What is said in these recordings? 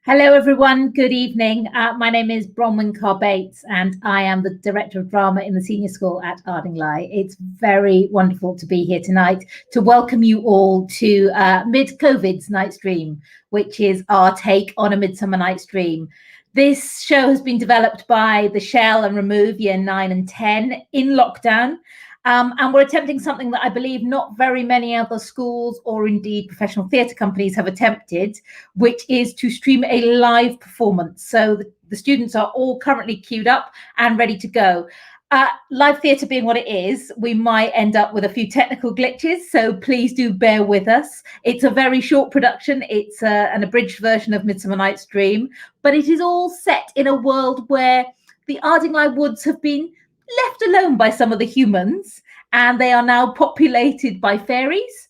Hello, everyone. Good evening. My name is Bronwyn Carr-Bates, and I am the Director of Drama in the Senior School at Ardingly. It's very wonderful to be here tonight to welcome you all to MIDCOVID's Night's Dream, which is our take on A Midsummer Night's Dream. This show has been developed by the Shell and Remove Year 9 and 10 in lockdown. And we're attempting something that I believe not very many other schools or indeed professional theatre companies have attempted, which is to stream a live performance. So the students are all currently queued up and ready to go. Live theatre being what it is, we might end up with a few technical glitches, so please do bear with us. It's a very short production. It's an abridged version of Midsummer Night's Dream, but it is all set in a world where the Ardingly Woods have been left alone by some of the humans, and they are now populated by fairies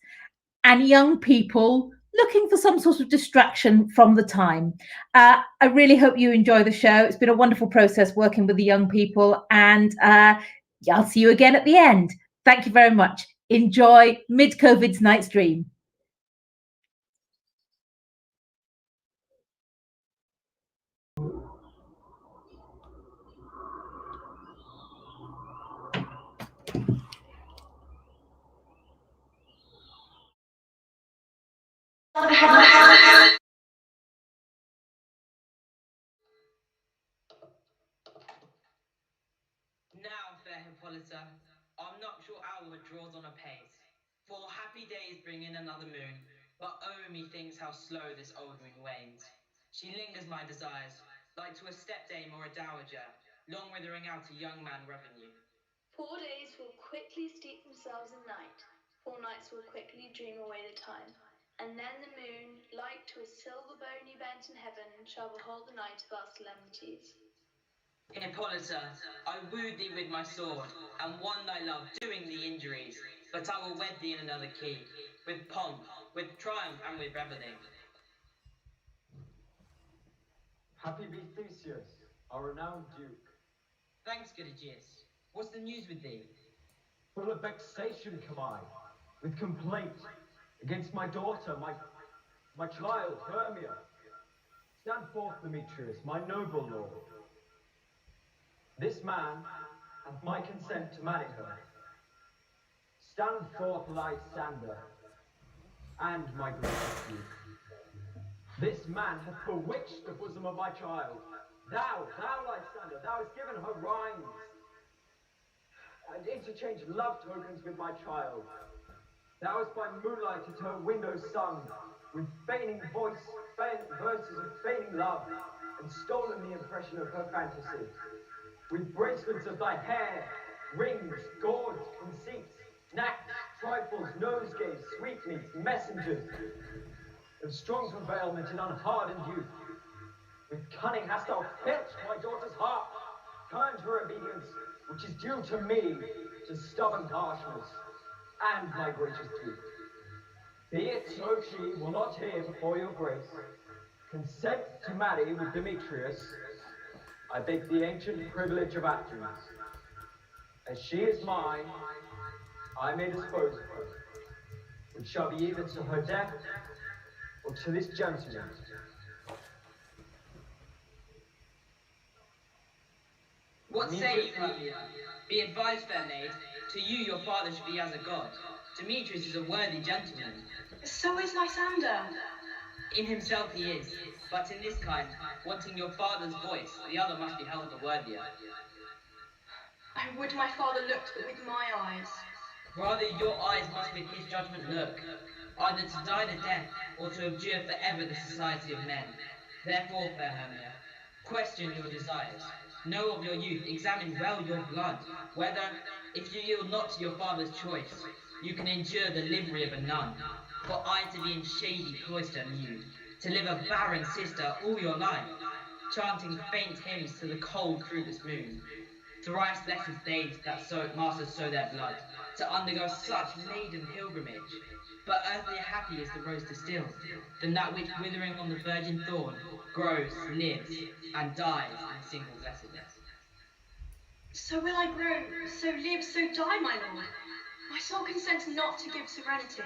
and young people looking for some sort of distraction from the time. I really hope you enjoy the show. It's been a wonderful process working with the young people, and I'll see you again at the end. Thank you very much. Enjoy MIDCOVID's Night's Dream. Now, fair Hippolyta, our nuptial hour draws on apace. For happy days bring in another moon, but me thinks how slow this old moon wanes. She lingers my desires, like to a stepdame or a dowager, long withering out a young man revenue. 4 days will quickly steep themselves in night, 4 nights will quickly dream away the time, and then the moon, like to a silver bow new bent in heaven, shall behold the night of our solemnities. Hippolyta, I wooed thee with my sword, and won thy love, doing thee injuries. But I will wed thee in another key, with pomp, with triumph, and with revelling. Happy be Theseus, our renowned duke. Thanks, good Aegeus. What's the news with thee? Full of vexation come I, with complaint against my daughter, my child, Hermia. Stand forth, Demetrius, my noble lord. This man hath my consent to marry her. Stand forth, Lysander, and my gracious duke. This man hath bewitched the bosom of my child. Thou, Lysander, thou hast given her rhymes, and interchanged love tokens with my child. Thou hast by moonlight at her window sung, with feigning voice, verses of feigning love, and stolen the impression of her fantasy. With bracelets of thy hair, rings, gauds, conceits, knacks, trifles, nosegays, sweetmeats, messengers, of strong prevailment in unhardened youth. With cunning hast thou filched my daughter's heart, turned her obedience, which is due to me, to stubborn harshness, and my gracious duke. Be it so she will not hear before your grace, consent to marry with Demetrius, I beg the ancient privilege of Athens. As she is mine, I may dispose of her, which shall be either to her death or to this gentleman. What say ye, Hermia? Be advised, fair maid, to you your father should be as a god. Demetrius is a worthy gentleman. So is Lysander. In himself he is, but in this kind, wanting your father's voice, the other must be held the worthier. I would my father looked but with my eyes. Rather your eyes must with his judgment look, either to die the death, or to abjure forever the society of men. Therefore, fair Hermia, question your desires. Know of your youth, examine well your blood, whether, if you yield not to your father's choice, you can endure the livery of a nun. For I to be in shady cloister nude, to live a barren sister all your life, chanting faint hymns to the cold fruitless moon. Thrice less is days that masters sow their blood, to undergo such maiden pilgrimage. But earthlier happy is the rose distilled, than that which withering on the virgin thorn, grows, lives, and dies in single blessedness. So will I grow, so live, so die, my lord. My soul consents not to give serenity,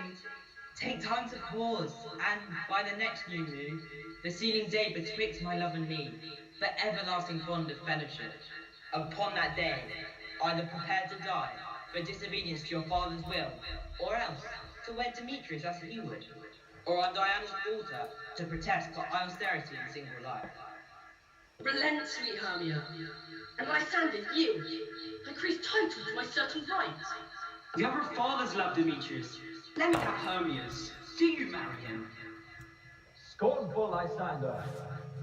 Take time to pause, and by the next new moon, the sealing day betwixt my love and me, for everlasting bond of fellowship. Upon that day, either prepare to die for disobedience to your father's will, or else to wed Demetrius as he would, or on Diana's altar to protest for austerity in single life. Relent, sweet Hermia, and Lysander, yield. Increase title to my certain rights. We have our father's love, Demetrius. Let me have Hermia's. Do you marry him? Scornful Lysander,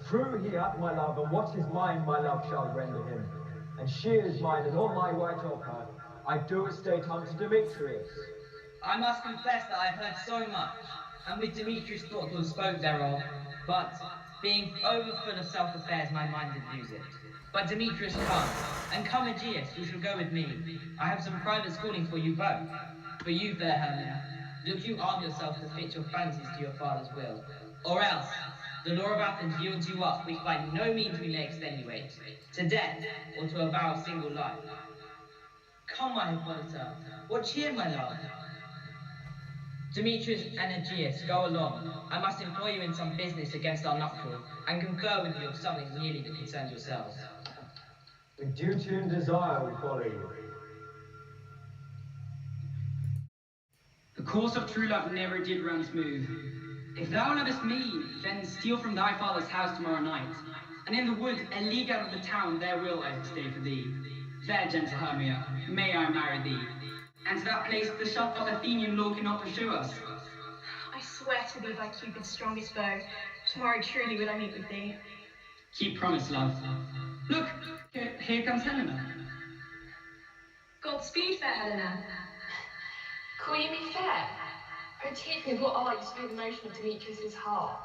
true he hath my love, and what is mine my love shall render him. And she is mine, and all my right of her I do estate unto Demetrius. I must confess that I have heard so much, and with Demetrius thoughtful spoke thereof, but being overfull of self-affairs, my mind did lose it. But Demetrius come, and come Aegeus, who shall go with me. I have some private schooling for you both. For you, fair Hermia, look you arm yourself to fit your fancies to your father's will, or else the law of Athens yields you up, which by no means we may extenuate, to death or to a vow of single life. Come, my Hippolyta, what cheer, my love? Demetrius and Aegeus, go along. I must employ you in some business against our nuptial, and confer with you of something nearly that concerns yourselves. With duty and desire we follow you. The course of true love never did run smooth. If thou lovest me, then steal from thy father's house tomorrow night, and in the wood, a league out of the town, there will I stay for thee. Fair gentle Hermia, may I marry thee, and to that place the shot of Athenian law cannot pursue us. I swear to be thy Cupid's strongest bow, tomorrow truly will I meet with thee. Keep promise, love. Look, here comes Helena. Godspeed, fair Helena. Call you me fair? Oh, teach me what are you to be the motion of Demetrius's heart?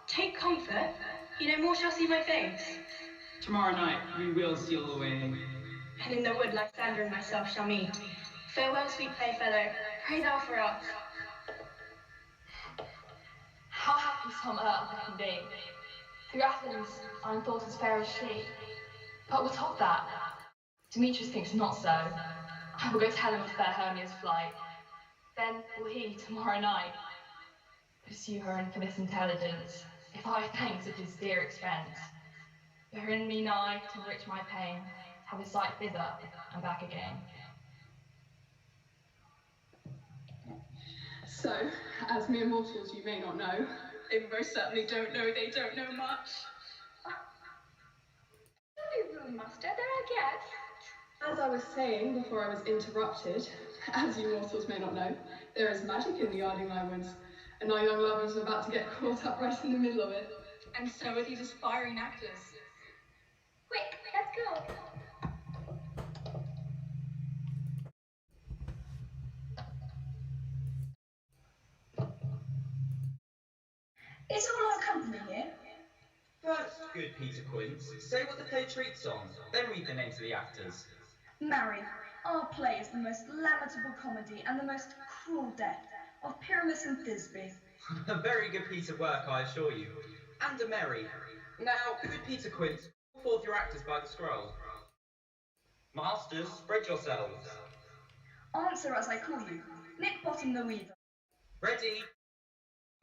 Take comfort, you no more shall see my face. Tomorrow night we will steal away. And in the wood Lysander and myself shall meet. Farewell, sweet playfellow, pray thou for us. How happy some earth I can be. Through Athens I am thought as fair as she. But what of that? Demetrius thinks not so. I will go tell him of fair Hermia's flight. Then will he, tomorrow night, pursue her infamous intelligence, if I thanks at his dear expense. Bear in me nigh to enrich my pain, have his sight thither and back again. So, as mere mortals you may not know, they most certainly don't know they don't know much. Don't be rude, master, they're our guests. As I was saying before I was interrupted, as you mortals may not know, there is magic in the Ardingly woods, and our young lovers are about to get caught up right in the middle of it. And so are these aspiring actors. Quick, let's go. Is all our company here? First, good Peter Quince, say what the play treats on, then read the names of the actors. Marry, our play is the most lamentable comedy and the most cruel death of Pyramus and Thisbe. A very good piece of work, I assure you. And a merry. Now, good Peter Quince, call forth your actors by the scroll. Masters, spread yourselves. Answer as I call you. Nick Bottom the Weaver. Ready?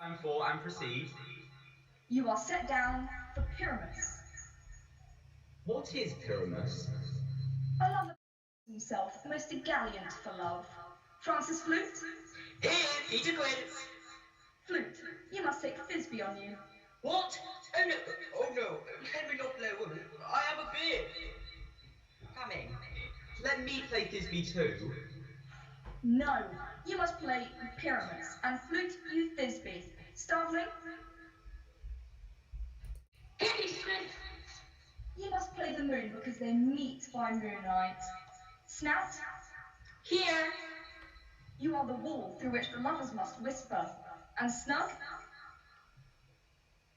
Time for and proceed. You are set down for Pyramus. What is Pyramus? A lover himself, most gallant for love. Francis Flute? Here, Peter Quince! Flute, you must take Thisbe on you. What? Oh no, can we not play a woman? I have a beard! Coming. Let me play Thisbe too. No, you must play Pyramus, and Flute you Thisbe. Starveling? You must play the moon because they meet by moonlight. Snout? Here! You are the wall through which the lovers must whisper. And Snug?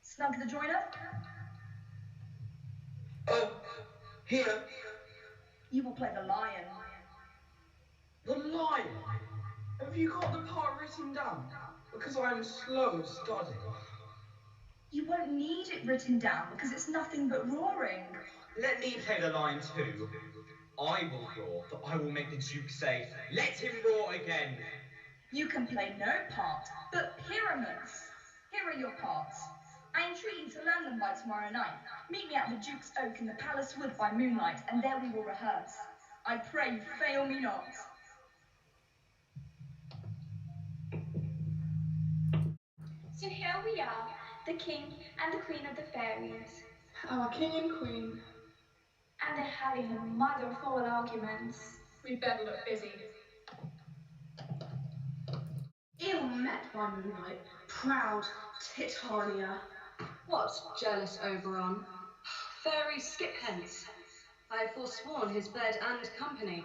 Snug the joiner? Oh, here. You will play the lion. The lion? Have you got the part written down? Because I am slow of study. You won't need it written down because it's nothing but roaring. Let me play the lion too. I will roar, for I will make the Duke say, let him roar again. You can play no part, but pyramids. Here are your parts. I entreat you to learn them by tomorrow night. Meet me at the Duke's Oak in the Palace Wood by moonlight, and there we will rehearse. I pray you fail me not. So here we are, the King and the Queen of the Fairies. Our King and Queen. And they're having a mother of all arguments. We better look busy. Ill met by moonlight, proud Titania. What, jealous Oberon? Fairies, skip hence. I have forsworn his bed and company.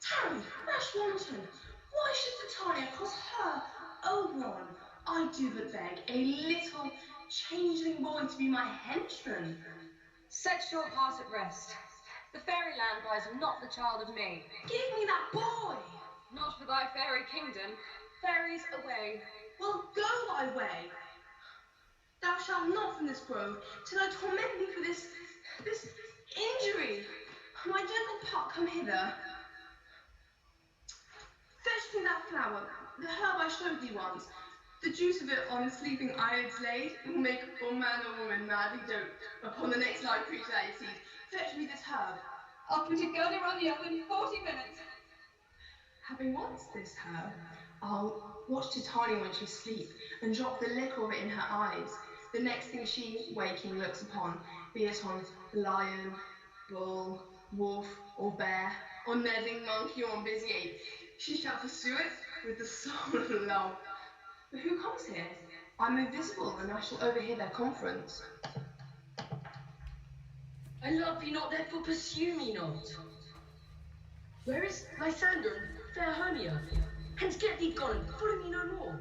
Tarry, rash wanton, why should Titania cross her, Oberon? I do but beg a little changeling boy to be my henchman. Set your heart at rest. The fairyland lies not the child of me. Give me that boy! Not for thy fairy kingdom. Fairies away. Well, go thy way. Thou shalt not from this grove till I torment thee for this injury. My gentle pup, come hither. Fetch me that flower, the herb I showed thee once. The juice of it on sleeping eyelids laid will make a poor man or woman madly dote upon the next live creature that he sees. Fetch me this herb. I'll put a gun around the oven in 40 minutes. Having once this herb, I'll watch Titania when she sleep and drop the liquor of it in her eyes. The next thing she, waking, looks upon, be it on lion, bull, wolf, or bear, or nedding monkey, or on busy ape, she shall pursue it with the soul of love. But who comes here? I'm invisible, and I shall overhear their conference. I love thee not, therefore pursue me not. Where is Lysander and fair Hermia? Hence get thee gone, and follow me no more.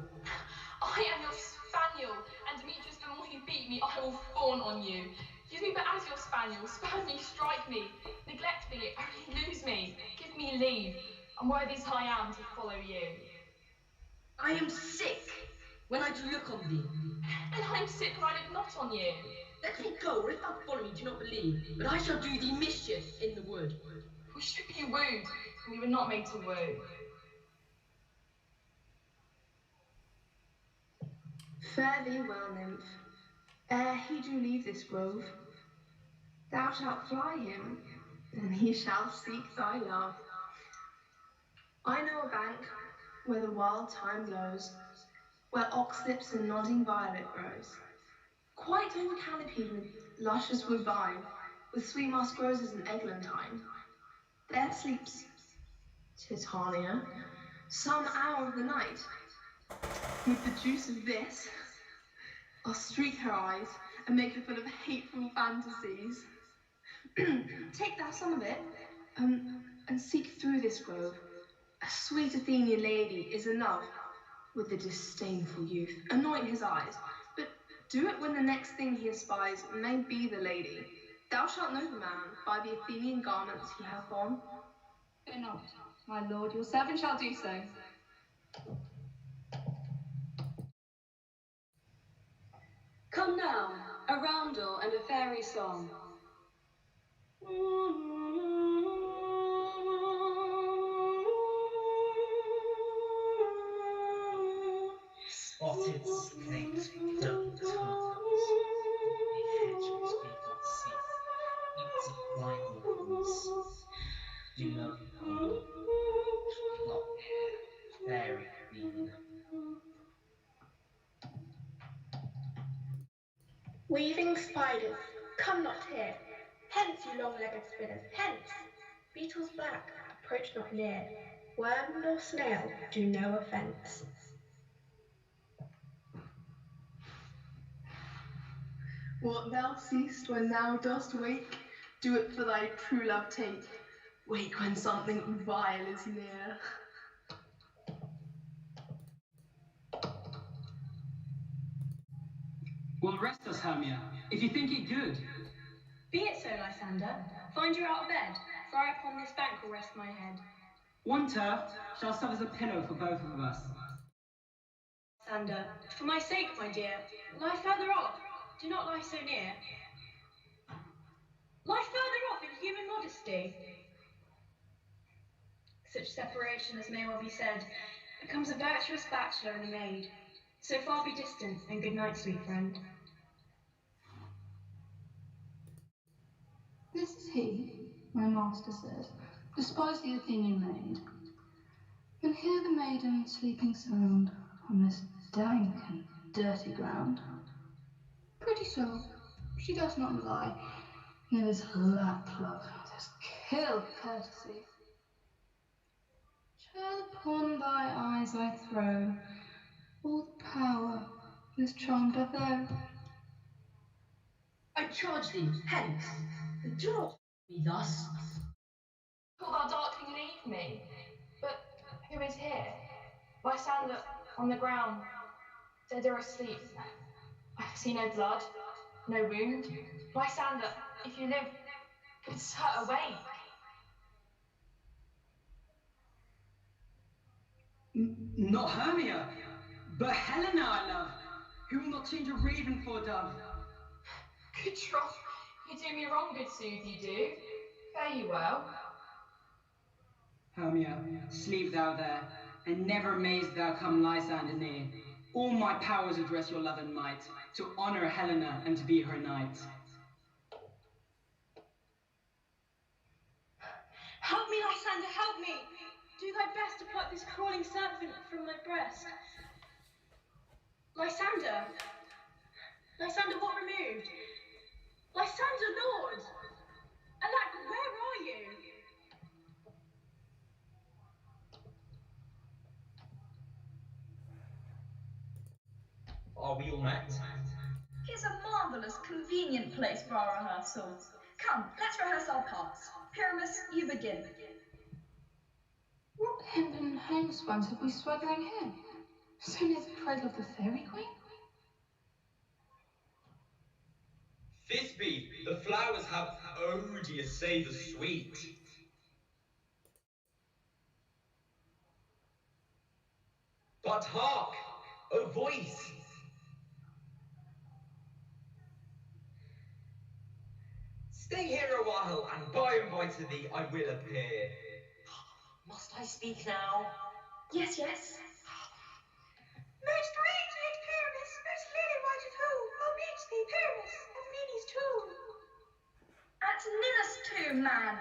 I am your spaniel, and Demetrius, the more you beat me, I will fawn on you. Use me but as your spaniel, spurn me, strike me, neglect me, only lose me, give me leave, and worthy as I am to follow you. I am sick when I do look on thee. And I am sick when I look not on you. Let me go, or if thou follow me, do not believe, but I shall do thee mischief in the wood. We should be wooed, and we were not made to woo. Fare thee well, nymph. Ere he do leave this grove, thou shalt fly him, and he shall seek thy love. I know a bank where the wild thyme blows, where oxlips and nodding violet grows, quite overcanopied with luscious woodbine, with sweet musk roses and eglantine. There sleeps Titania, some hour of the night. With the juice of this, I'll streak her eyes and make her full of hateful fantasies. Take thou some of it, and seek through this grove. A sweet Athenian lady is enough with the disdainful youth. Anoint his eyes, but do it when the next thing he espies may be the lady. Thou shalt know the man by the Athenian garments he hath on. Fear not, my lord, your servant shall do so. Come now, a roundel and a fairy song. Spotted snakes with double tongues, the hedge which we not see, eats of blind ones. Do love you, honey, not fairy queen. Weaving spiders, come not here. Hence, you long-legged spinners, hence. Beetles black, approach not near. Worm nor snail, do no offence. What thou seest when thou dost wake, do it for thy true love take. Wake when something vile is near. Well, rest us, Hermia, if you think it good. Be it so, Lysander. Find you out of bed, for I upon this bank will rest my head. One turf shall serve as a pillow for both of us. Lysander, for my sake, my dear, lie further off. Do not lie so near. Lie further off in human modesty. Such separation, as may well be said, becomes a virtuous bachelor and a maid. So far be distant, and good night, sweet friend. This is he, my master said, despise the opinion made. And hear the maiden sleeping sound on this dank and dirty ground. Pretty so, she does not lie. It is lack love, this kill courtesy. Child, upon thy eyes I throw all the power this charm doth owe. I charge thee, hence, and do not me thus. Wilt thou darkling leave me? But who is here? Lysander on the ground, dead or asleep. I see no blood, no wound. Lysander, if you live, bids her awake. Not Hermia, but Helena I love, who will not change a raven for a dove. Good troth, you do me wrong, good sooth, you do. Fare you well. Hermia, sleep thou there, and never mayst thou come Lysander near. All my powers address your love and might, to honour Helena and to be her knight. Help me, Lysander, help me! Do thy best to pluck this crawling serpent from my breast. Lysander! Lysander, what removed? Lysander, Lord! Alack, where are you? Are we all met? Here's a marvellous, convenient place for our rehearsal. Come, let's rehearse our parts. Pyramus, you begin. What hempen homespuns have we swaggering here? So near the cradle of the fairy queen? Thisbe, the flowers have odious savours sweet. But hark, a voice! Stay here a while, and by and by to thee I will appear. Must I speak now? Yes, yes. Most radiant Pyramus, most lily-white of who, I'll meet thee, Pyramus, at Nene's tomb. At Ninus' tomb, man.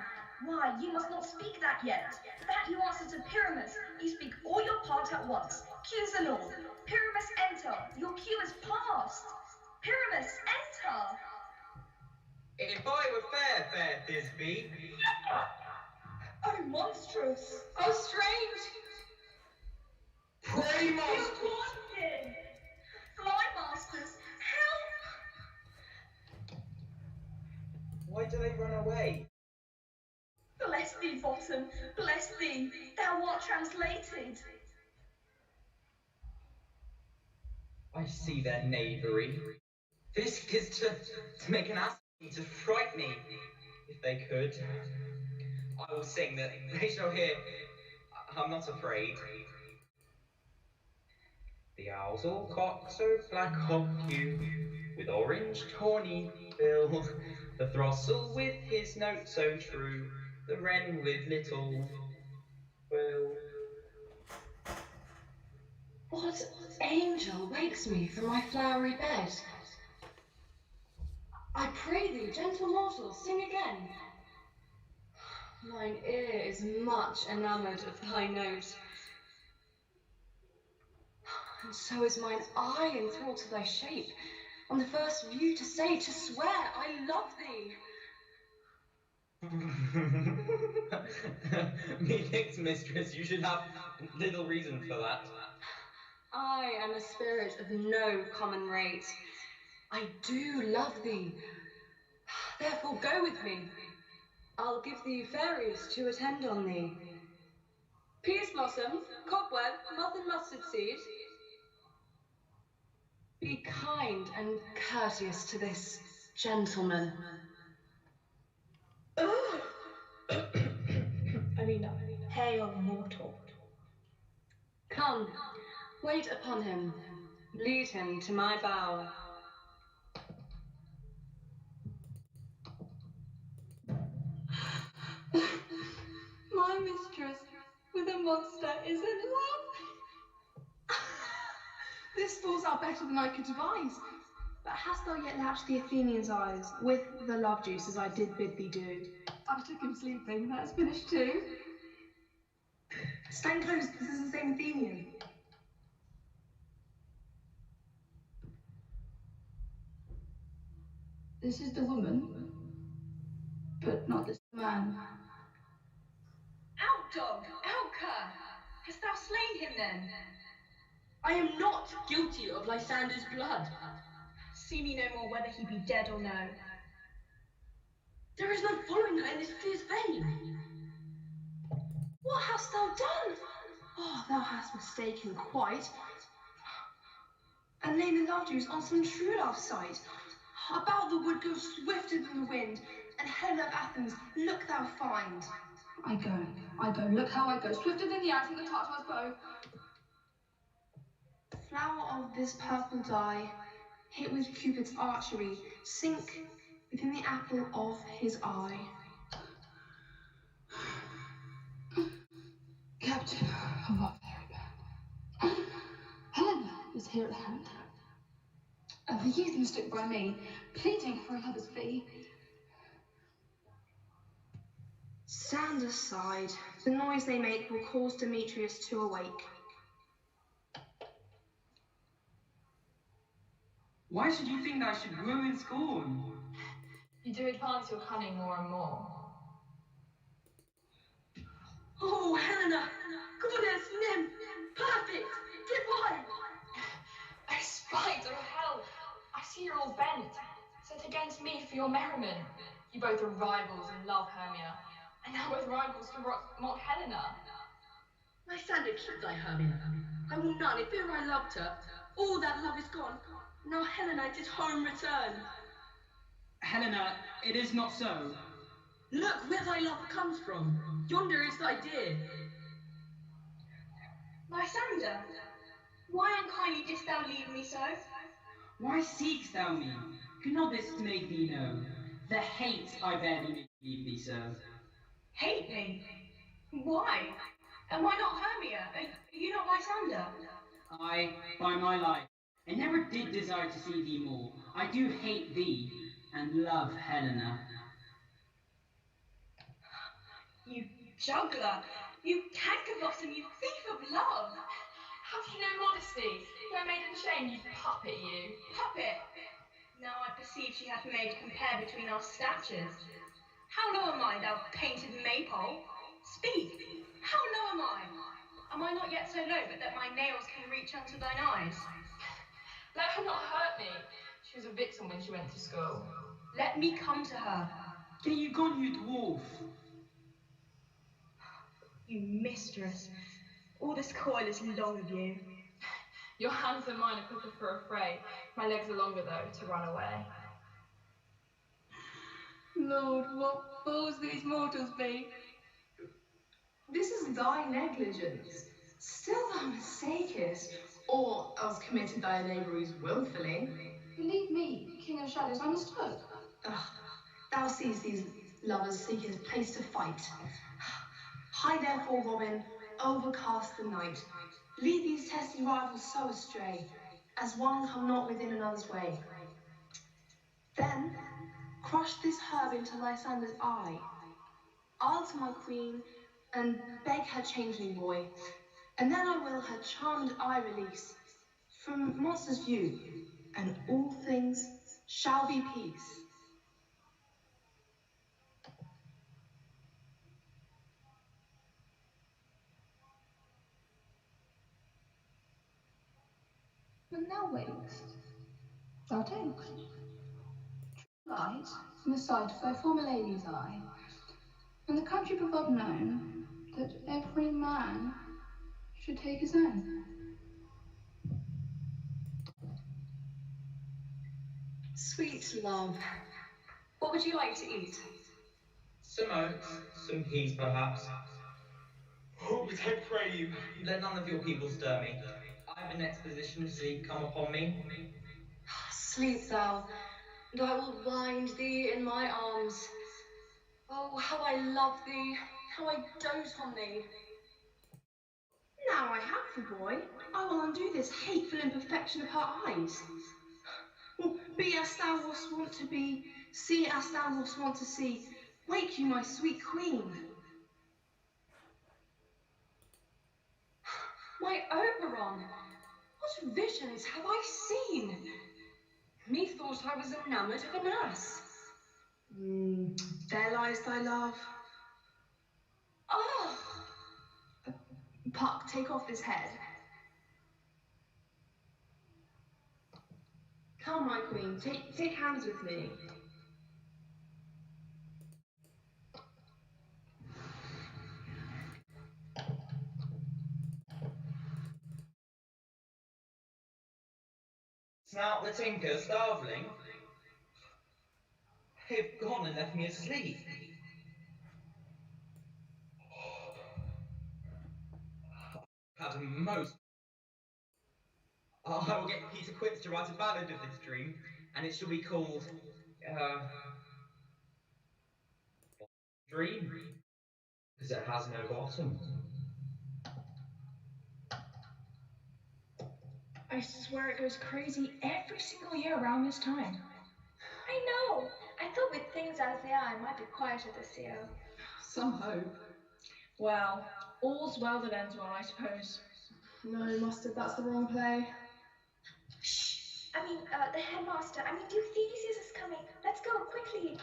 Why, you must not speak that yet. That you answer to Pyramus. You speak all your part at once. Cues and all. Pyramus, enter. Your cue is past. Pyramus, enter. If I were fair, fair Thisbe. Oh, monstrous. Oh, strange. Pray, You master. wanted. Fly, masters, help. Why do they run away? Bless thee, bottom. Bless thee. Thou art translated. I see their knavery. This is to make an ass of me, to fright me, if they could. I will sing that they shall hear. I'm not afraid. The owls all cock so black hawk hue, with orange tawny bill. The throstle with his note so true, the wren with little will. What angel wakes me from my flowery bed? I pray thee, gentle mortal, sing again. Mine ear is much enamoured of thy note, and so is mine eye enthralled to thy shape. On the first view to say, to swear, I love thee. Methinks, mistress, you should have little reason for that. I am a spirit of no common rate. I do love thee. Therefore go with me. I'll give thee fairies to attend on thee. Peas blossom, cobweb, moth and mustard seed. Be kind and courteous to this gentleman. Hail, mortal. Come, wait upon him. Lead him to my bower. My mistress with a monster is in love. far better than I could devise. But hast thou yet latched the Athenian's eyes with the love juice as I did bid thee do? I took him sleeping, that's finished too. Stand close, this is the same Athenian. This is the woman, but not this man. Out, dog! Out, cur! Hast thou slain him then? I am not guilty of Lysander's blood. See me no more whether he be dead or no. There is no following her in this fierce vein. What hast thou done? Oh, thou hast mistaken quite. And laid the love juice on some true love's sight. About the wood go swifter than the wind, and Helen of Athens, look thou find. I go, look how I go, swifter than the axe and the Tartar's bow. Flower of this purple dye, hit with Cupid's archery, sink within the apple of his eye. Captain of our fairy band, Helena is here at hand. The heathen stood by me, pleading for a lover's fee. Stand aside. The noise they make will cause Demetrius to awake. Why should you think I should woo in scorn? You do advance your cunning more and more. Oh, Helena! Goddess, nymph! Perfect! Divine! O spite of hell! I see you're all bent, set against me for your merriment. You both are rivals in love, Hermia, and now both rivals to mock Helena. Lysander, keep thy Hermia. I will none, if ever I loved her. All that love is gone. Now Helena is home returned. Helena, it is not so. Look where thy love comes from. Yonder is thy dear. Lysander, why unkindly didst thou leave me so? Why seekst thou me? Could not this make thee know the hate I bear thee may leave thee so? Hate me? Why? Am I not Hermia? Are you not Lysander? I, by my life, I never did desire to see thee more. I do hate thee, and love Helena. You juggler! You canker blossom! You thief of love! Have you no modesty? No maiden shame, you puppet, you. Puppet! Now I perceive she hath made compare between our statures. How low am I, thou painted maypole? Speak! How low am I? Am I not yet so low but that my nails can reach unto thine eyes? Let her not hurt me. She was a vixen when she went to school. Let me come to her. Get you gone, you dwarf! You mistress. All this coil is long of you. Your hands and mine are quicker for a fray. My legs are longer, though, to run away. Lord, what fools these mortals be! This is thy negligence. Still thou mistakest, or else committed thy knaveries wilfully. Believe me, King of Shadows, I mistook. Thou seest these lovers seeking a place to fight. Hie therefore, Robin, overcast the night. Lead these testy rivals so astray, as one come not within another's way. Then crush this herb into Lysander's eye. I'll to my queen and beg her changeling boy, and then I will her charmed eye release from monster's view, and all things shall be peace. When thou wakest, thou takest light in the sight of thy former lady's eye, and the country above known that every man should take his own. Sweet love, what would you like to eat? Some oats, some peas perhaps. Oh, but I pray you, let none of your people stir me. I have an exposition to sleep come upon me. Sleep thou, and I will wind thee in my arms. Oh, how I love thee, how I dote on thee. Now I have the boy. I will undo this hateful imperfection of her eyes. Well, be as thou wast wont to be, see as thou wast wont to see. Wake you, my sweet queen. My Oberon, what visions have I seen? Methought I was enamoured of an ass. There lies thy love. Ah! Puck, take off this head. Come, my queen, take hands with me. Snout the tinker, starveling. They've gone and left me asleep. Had a most. I will get Peter Quince to write a ballad of this dream, and it shall be called, Dream, because it has no bottom. I swear it goes crazy every single year around this time. I know. I thought with things as they are, it might be quieter this year. Some hope. Well, all's well that ends well, I suppose. No, Mustard, that's the wrong play. Shh! I mean, the headmaster. I mean, Theseus is coming. Let's go, quickly.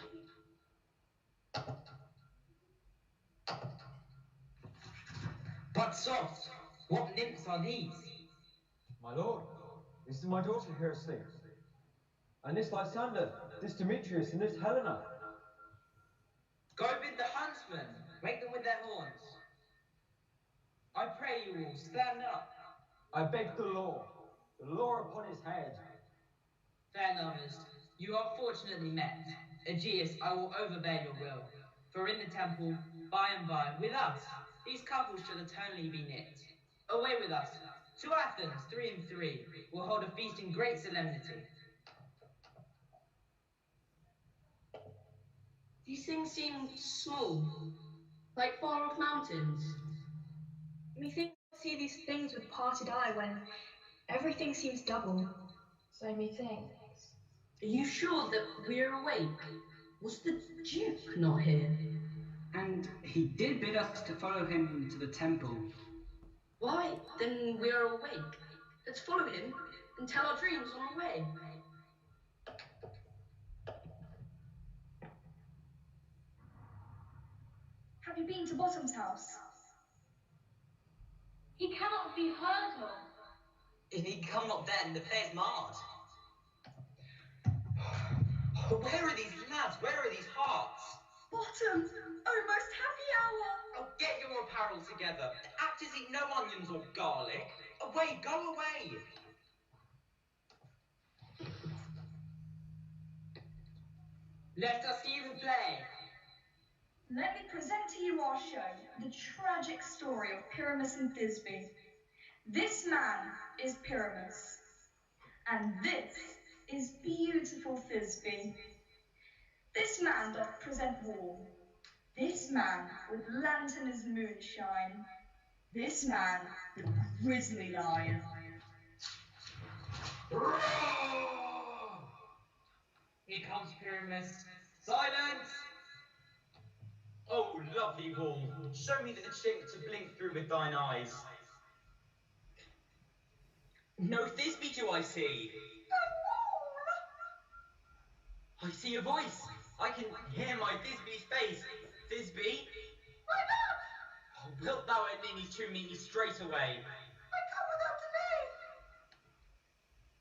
But soft, what nymphs are these? My lord, this is my daughter here asleep. And this Lysander, this Demetrius, and this Helena. Go bid the huntsmen, wake them with their horns. I pray you all, stand up. I beg the law upon his head. Fair lovers, you are fortunately met. Aegeus, I will overbear your will. For in the temple, by and by, with us, these couples shall eternally be knit. Away with us, to Athens, 3 and 3, we'll hold a feast in great solemnity. These things seem small, like far-off mountains. Methinks I see these things with parted eye when everything seems double. So methinks. Are you sure that we're awake? Was the Duke not here? And he did bid us to follow him to the temple. Why, then we are awake. Let's follow him and tell our dreams on the way. Have you been to Bottom's house? He cannot be heard of. If he come not then, the play's marred. Where are these lads? Where are these hearts? Bottom! Oh, most happy hour! Oh, get your apparel together. Actors eat no onions or garlic. Away, go away! Let us see the play. Let me present to you our show, the tragic story of Pyramus and Thisbe. This man is Pyramus, and this is beautiful Thisbe. This man doth present war. This man with lantern as moonshine. This man the grisly lion. Here comes Pyramus. Silence! Oh, lovely wall, show me the chink to blink through with thine eyes. No Thisbe do I see. I see a voice. I can hear my Thisbe's face. Thisbe? My love! Oh, wilt thou at Nini to meet me straight away? I come without delay!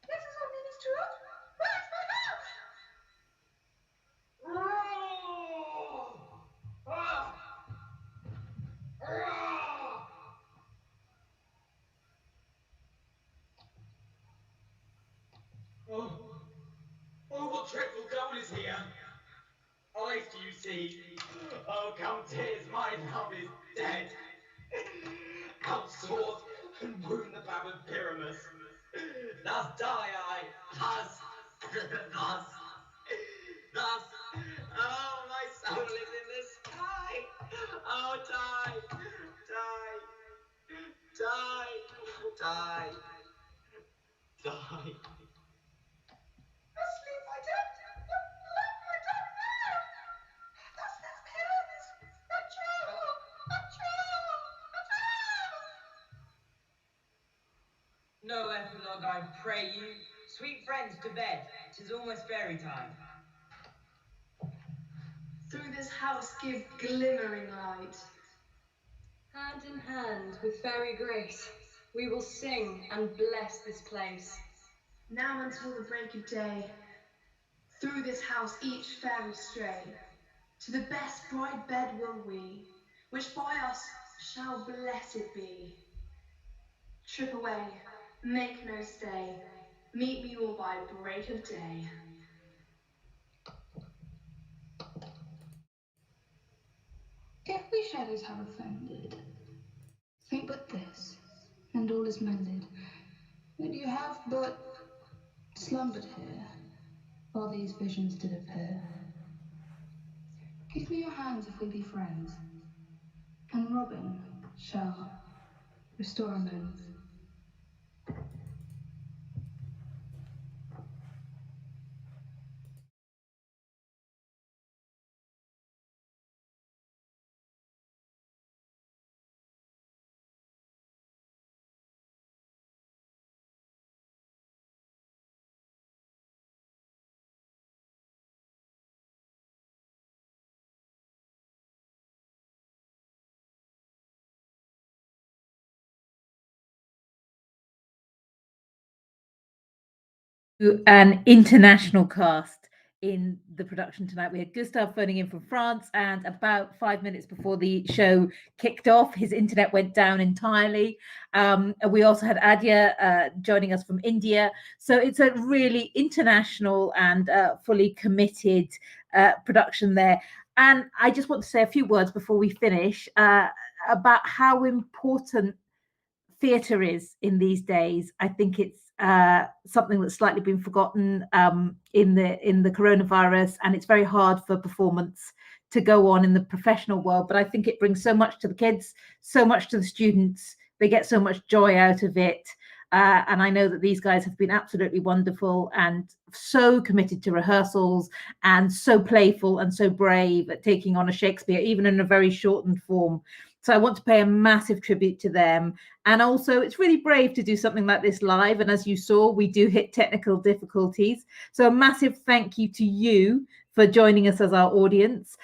This is all Nini's truth. Where's my love? Oh, what dreadful goal is here? Eyes do you see? Oh, come tears, my love is dead. Out sword and wound the babbled Pyramus. Thus die I, thus. Oh, my soul is in the sky. Oh, die, die, die. Die. Die. Asleep, I don't. I don't know. That's the pyramids. No epilogue, I pray you. Sweet friends, to bed. 'Tis almost fairy time. Through this house give glimmering light. Hand in hand with fairy grace, we will sing and bless this place. Now until the break of day, through this house each fairy stray. To the best bride bed will we, which by us shall blessed be. Trip away, make no stay, meet me all by break of day. If we shadows have offended, think but this, and all is mended, that you have but slumbered here, while these visions did appear. Give me your hands if we be friends, and Robin shall restore amends. An international cast in the production tonight. We had Gustav phoning in from France, and about 5 minutes before the show kicked off, his internet went down entirely. We also had Adya joining us from India. So it's a really international and fully committed production there. And I just want to say a few words before we finish about how important theatre is in these days. I think it's something that's slightly been forgotten in the coronavirus, and it's very hard for performance to go on in the professional world. But I think it brings so much to the kids, so much to the students. They get so much joy out of it. And I know that these guys have been absolutely wonderful and so committed to rehearsals and so playful and so brave at taking on a Shakespeare, even in a very shortened form. So I want to pay a massive tribute to them. And also, it's really brave to do something like this live. And as you saw, we do hit technical difficulties. So a massive thank you to you for joining us as our audience.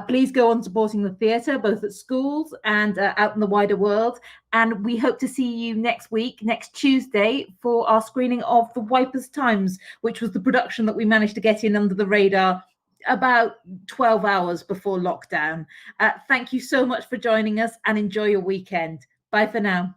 Please go on supporting the theatre, both at schools and out in the wider world. And we hope to see you next week, next Tuesday, for our screening of The Wipers Times, which was the production that we managed to get in under the radar about 12 hours before lockdown. Thank you so much for joining us, and enjoy your weekend. Bye for now.